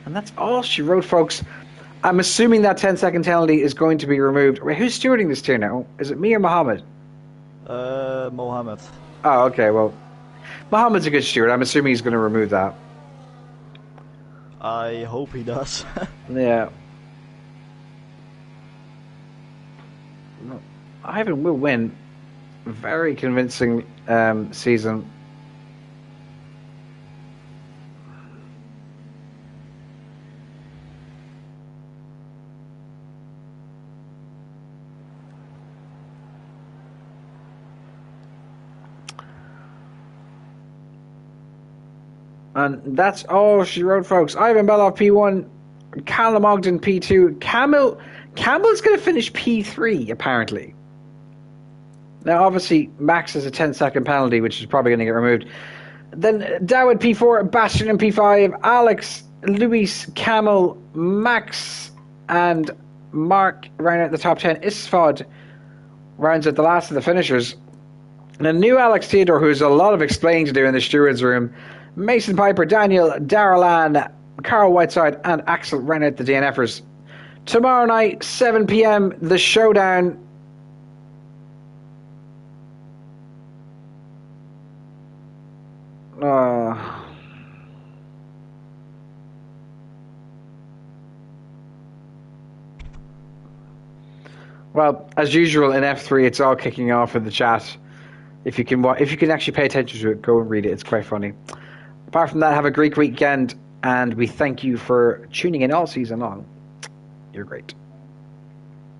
And that's all she wrote, folks. I'm assuming that 10-second penalty is going to be removed. Wait, who's stewarding this tier now? Is it me or Mohammed? Mohammed. Oh, okay, well, Mohammed's a good steward. I'm assuming he's going to remove that. I hope he does. Yeah. Ivan will win. Very convincing season. And that's all she wrote, folks. Ivan Belov P1, Callum Ogden P2, Campbell's going to finish P3 apparently. Now, obviously, Max has a 10-second penalty, which is probably going to get removed. Then Dawid P4, Bastian in P5, Alex, Luis, Camel, Max, and Mark round out the top 10. Isfod rounds out the last of the finishers. And a new Alex Theodore, who has a lot of explaining to do in the steward's room. Mason Piper, Daniel, Darrell, Carl Whiteside, and Axel round out the DNFers. Tomorrow night, 7 p.m, the showdown. Well, as usual in F3, it's all kicking off in the chat. If you can actually pay attention to it, go and read it. It's quite funny. Apart from that, have a great weekend, and we thank you for tuning in all season long. You're great.